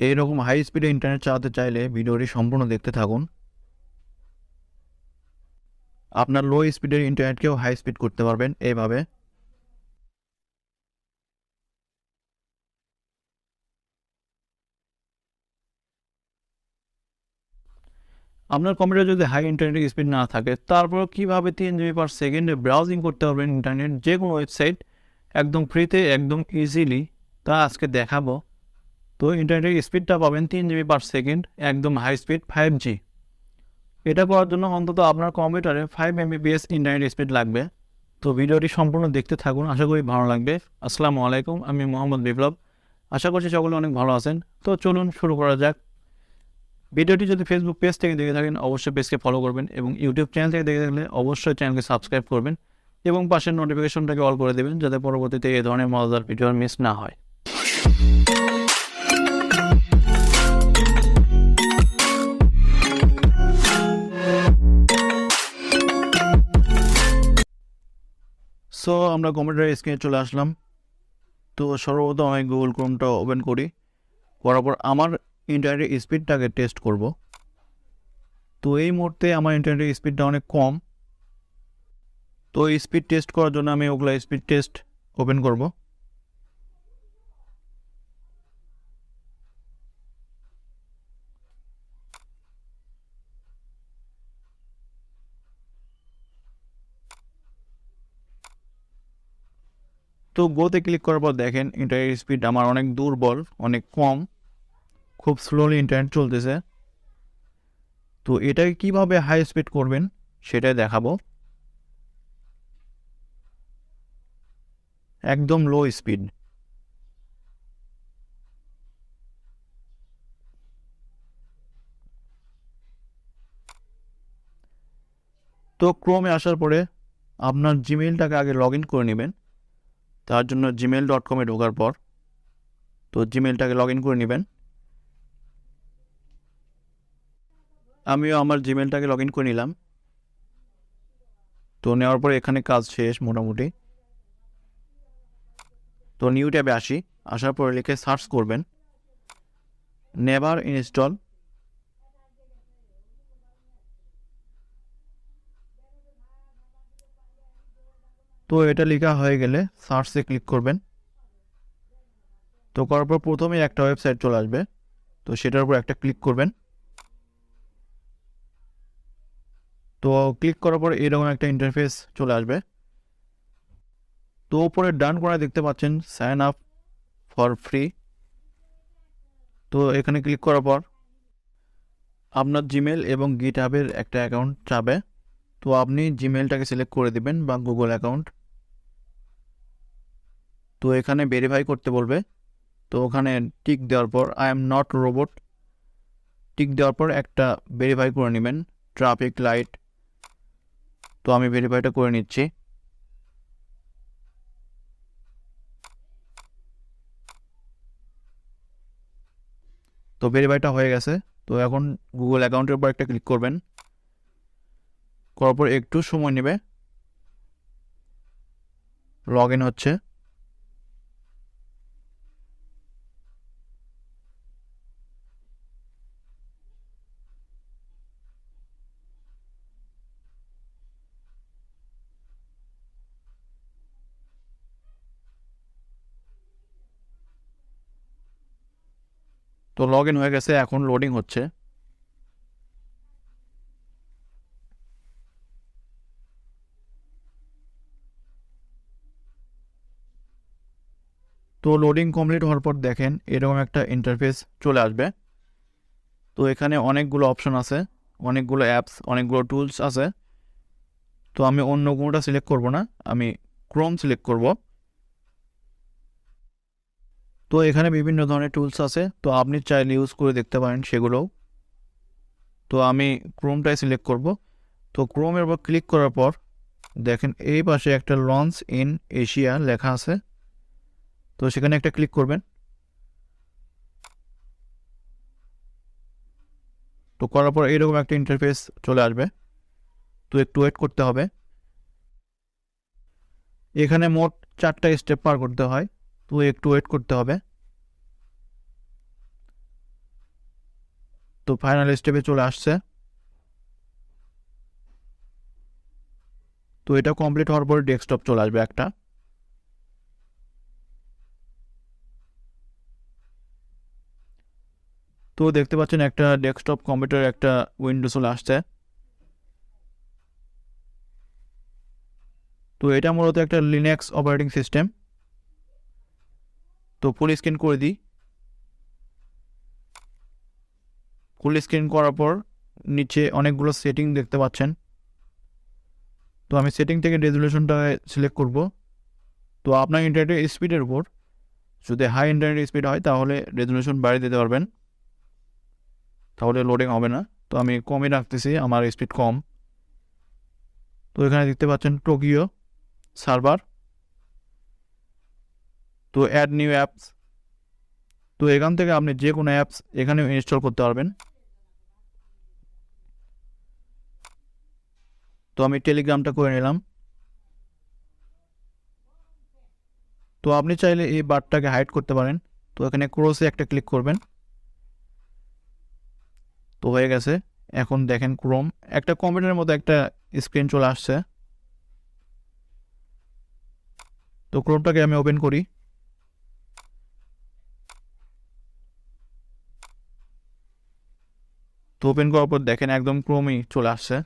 এইরকম হাই স্পিডে ইন্টারনেট চালাতে চাইলে ভিডিওটি সম্পূর্ণ দেখতে থাকুন। আপনার লো স্পিডের ইন্টারনেটকেও হাই স্পিড করতে পারবেন এইভাবে। আপনার কম্পিউটারে যদি হাই ইন্টারনেট স্পিড না থাকে, তারপর কীভাবে 3 GB/সেকেন্ডে ব্রাউজিং করতে পারবেন ইন্টারনেট যে কোনো ওয়েবসাইট একদম ফ্রিতে, একদম ইজিলি, তা আজকে দেখাবো। তো ইন্টারনেটের স্পিডটা পাবেন 3 GB/সেকেন্ড, একদম হাই স্পিড 5G। এটা করার জন্য অন্তত আপনার কম্পিউটারে 5 Mbps ইন্টারনেট স্পিড লাগবে। তো ভিডিওটি সম্পূর্ণ দেখতে থাকুন, আশা করি ভালো লাগবে। আসসালামু আলাইকুম, আমি মোহাম্মদ বিপ্লব। আশা করছি সকলে অনেক ভালো আছেন। তো চলুন শুরু করা যাক। ভিডিওটি যদি ফেসবুক পেজ থেকে দেখে থাকেন অবশ্যই পেজকে ফলো করবেন, এবং ইউটিউব চ্যানেল থেকে দেখে থাকলে অবশ্যই চ্যানেলকে সাবস্ক্রাইব করবেন এবং পাশের নোটিফিকেশনটাকে অল করে দেবেন, যাতে পরবর্তীতে এই ধরনের মজাদার ভিডিও মিস না হয়। সো আমরা কম্পিউটারের স্ক্রিনে চলে আসলাম। তো সর্বপ্রথম আমি গুগল ক্রোমটা ওপেন করার পর আমার ইন্টারনেটের স্পিডটাকে টেস্ট করব। তো এই মুহূর্তে আমার ইন্টারনেটের স্পিডটা অনেক কম। তো স্পিড টেস্ট করার জন্য আমি ওগুলো স্পিড টেস্ট ওপেন করব। তো গোতে ক্লিক করার পর দেখেন ইন্টারনেট স্পিড আমার অনেক দুর্বল, অনেক কম, খুব স্লোলি ইন্টারনেট চলতেছে। তো এটাকে কিভাবে হাই স্পিড করবেন সেটাই দেখাবো। একদম লো স্পিড। তো ক্রোমে আসার পরে আপনার জিমেইলটাকে আগে লগ ইন করে নেবেন। তার জন্য gmail.com-এ ঢোকার পর তো জিমেইলটাকে লগ ইন করে নেবেন। আমিও আমার জিমেইলটাকে লগ ইন করে নিলাম। তো নেওয়ার পরে এখানে কাজ শেষ মোটামুটি। তো নিউ ট্যাবে আসার পরে লিখে সার্চ করবেন নেভার ইনস্টল। তো এটা লেখা হয়ে গেলে সার্চে ক্লিক করবেন। তো করার পর প্রথমেই একটা ওয়েবসাইট চলে আসবে, তো সেটার উপর একটা ক্লিক করবেন। তো ক্লিক করার পর এরকম একটা ইন্টারফেস চলে আসবে। তো উপরে ডান কোণায় দেখতে পাচ্ছেন সাইন আপ ফর ফ্রি। তো এখানে ক্লিক করার পর আপনার জিমেল এবং গিটহাবের একটা অ্যাকাউন্ট চাবে। তো আপনি জিমেলটাকে সিলেক্ট করে দিবেন বা গুগল অ্যাকাউন্ট। তো এখানে ভেরিফাই করতে বলবে। তো ওখানে টিক দেওয়ার পর I am not robot tick দেওয়ার পর একটা ভেরিফাই করে নেবেন, ট্রাফিক লাইট। তো আমি ভেরিফাইটা করে নিচ্ছি। তো ভেরিফাইটা হয়ে গেছে। তো এখন গুগল অ্যাকাউন্টের উপর একটা ক্লিক করবেন। করার পর একটু সময় নেবে, লগ ইন হচ্ছে। তো লগ ইন হয়ে গেছে, এখন লোডিং হচ্ছে। তো লোডিং কমপ্লিট হওয়ার পর দেখেন এরকম একটা ইন্টারফেস চলে আসবে। তো এখানে অনেকগুলো অপশন আছে, অনেকগুলো অ্যাপস, অনেকগুলো টুলস আছে। তো আমি অন্য কোনোটা সিলেক্ট করব না, আমি ক্রোম সিলেক্ট করব। তো এখানে বিভিন্ন ধরনের টুলস আছে, তো আপনি চাইলে ইউজ করে দেখতে পারেন সেগুলোও। তো আমি ক্রোমটাই সিলেক্ট করব। তো ক্রোমের উপর ক্লিক করার পর দেখেন এই পাশে একটা লঞ্চ ইন এশিয়া লেখা আছে। তো সেখানে একটা ক্লিক করবেন। তো করার পর এরকম একটা ইন্টারফেস চলে আসবে। তো একটু ওয়েট করতে হবে। এখানে মোট 4টা স্টেপ পার করতে হয়, তো একটু ওয়েট করতে হবে। তো ফাইনাল স্টেপে চলে আসছে। তো এটা কমপ্লিট হওয়ার পরে ডেস্কটপ চলে আসবে একটা। তো দেখতে পাচ্ছেন একটা ডেস্কটপ কম্পিউটার একটা উইন্ডো চলে আসছে। তো এটা মূলত একটা লিনাক্স অপারেটিং সিস্টেম। তো ফুল স্ক্রিন করে দিই। ফুল স্ক্রিন করার পর নিচে অনেকগুলো সেটিং দেখতে পাচ্ছেন। তো আমি সেটিং থেকে রেজুলেশনটা সিলেক্ট করব। তো আপনার ইন্টারনেটের স্পিডের উপর, যদি হাই ইন্টারনেট স্পিড হয় তাহলে রেজুলেশন বাড়িয়ে দিতে পারবেন, তাহলে লোডিং হবে না। তো আমি কমই রাখতেছি, আমার স্পিড কম। তো এখানে দেখতে পাচ্ছেন টোকিও সার্ভার। তো অ্যাড নিউ অ্যাপস। তো এখান থেকে আপনি যে কোনো অ্যাপস এখানে ইনস্টল করতে পারবেন। তো আমি টেলিগ্রামটা করে নিলাম। তো আপনি চাইলে এই বারটাকে হাইড করতে পারেন। তো এখানে ক্রসে একটা ক্লিক করবেন। তো হয়ে গেছে। এখন দেখেন ক্রোম একটা কম্পিউটারের মতো একটা স্ক্রিন চলে আসছে। তো ক্রোমটাকে আমি ওপেন করি। তো ওপেন করার পর দেখেন একদম ক্রোমই চলে আসছে।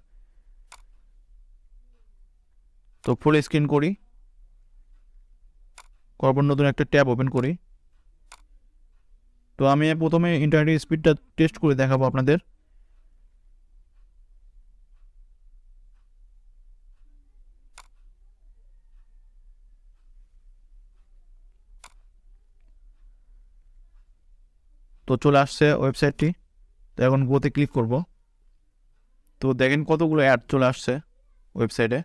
তো ফুল স্ক্রিন করি, করার পর নতুন একটা ট্যাব ওপেন করি। তো আমি প্রথমে ইন্টারনেট স্পিডটা টেস্ট করে দেখাবো আপনাদের। তো চলে আসছে ওয়েবসাইটটি। তো এখন গোতে ক্লিক করব। তো দেখেন কতগুলো অ্যাড চলে আসছে ওয়েবসাইটে,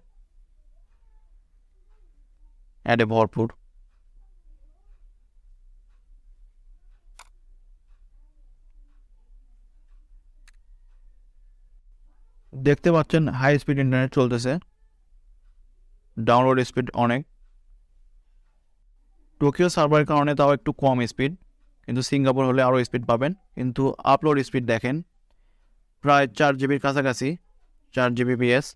অ্যাডে ভরপুর। দেখতে পাচ্ছেন হাই স্পিড ইন্টারনেট চলতেছে, ডাউনলোড স্পিড অনেক। টোকিও সার্ভারের কারণে তাও একটু কম স্পিড, কিন্তু সিঙ্গাপুর হলে আরও স্পিড পাবেন। কিন্তু আপলোড স্পিড দেখেন প্রায় 4 জিবির কাছাকাছি, 4 জিবিপিএস।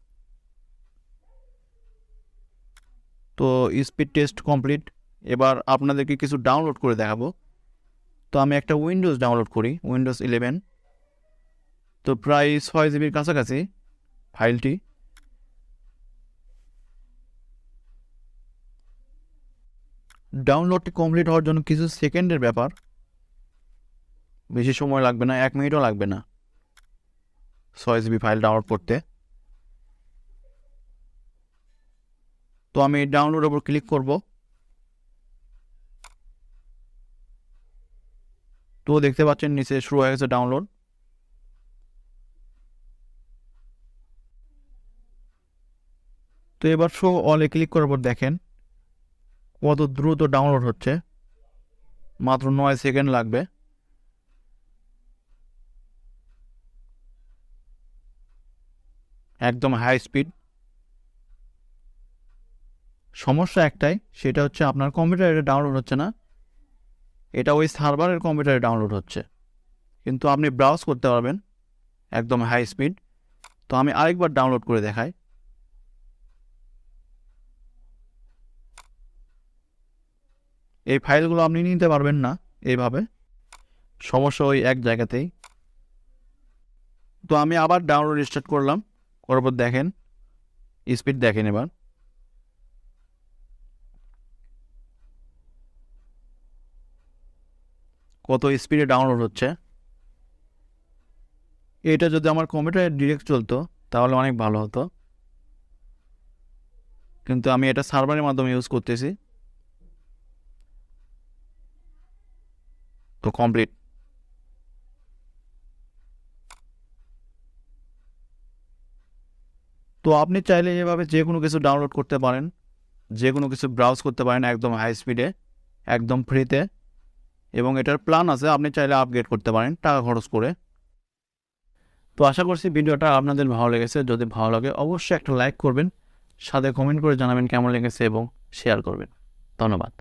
তো স্পিড টেস্ট কমপ্লিট। এবার আপনাদেরকে কিছু ডাউনলোড করে দেখাবো। তো আমি একটা উইন্ডোজ ডাউনলোড করি, উইন্ডোজ 11। তো প্রায় 6 জিবির কাছাকাছি ফাইলটি। ডাউনলোডটি কমপ্লিট হওয়ার জন্য কিছু সেকেন্ডের ব্যাপার, বেশি সময় লাগবে না, 1 মিনিটও লাগবে না 6 জিবি ফাইল ডাউনলোড করতে। তো আমি ডাউনলোডের উপর ক্লিক করব। তো দেখতে পাচ্ছেন নিচে শুরু হয়ে গেছে ডাউনলোড। তো এবার শো অলে ক্লিক করার পর দেখেন কত দ্রুত ডাউনলোড হচ্ছে, মাত্র 9 সেকেন্ড লাগবে। একদম হাই স্পিড। সমস্যা একটাই, সেটা হচ্ছে আপনার কম্পিউটারে ডাউনলোড হচ্ছে না, এটা ওই সার্ভারের কম্পিউটারে ডাউনলোড হচ্ছে। কিন্তু আপনি ব্রাউজ করতে পারবেন একদম হাই স্পিড। তো আমি আরেকবার ডাউনলোড করে দেখাই। এই ফাইলগুলো আপনি নিতে পারবেন না এইভাবে, সমস্যা ওই এক জায়গাতেই। তো আমি আবার ডাউনলোড স্টার্ট করলাম, করার পর দেখেন স্পিড দেখেন এবার কত স্পিডে ডাউনলোড হচ্ছে। এটা যদি আমার কম্পিউটারে ডিরেক্ট চলতো তাহলে অনেক ভালো হতো, কিন্তু আমি এটা সার্ভারের মাধ্যমে ইউজ করতেছি। তো কমপ্লিট। তো আপনি চাইলে এভাবে যে কোনো কিছু ডাউনলোড করতে পারেন, যে কোনো কিছু ব্রাউজ করতে পারেন একদম হাই স্পিডে, একদম ফ্রিতে। এবং এটার প্ল্যান আছে, আপনি চাইলে আপগ্রেড করতে পারেন টাকা খরচ করে। তো আশা করছি ভিডিওটা আপনাদের ভালো লেগেছে। যদি ভালো লাগে অবশ্যই একটা লাইক করবেন, সাথে কমেন্ট করে জানাবেন কেমন লেগেছে এবং শেয়ার করবেন। ধন্যবাদ।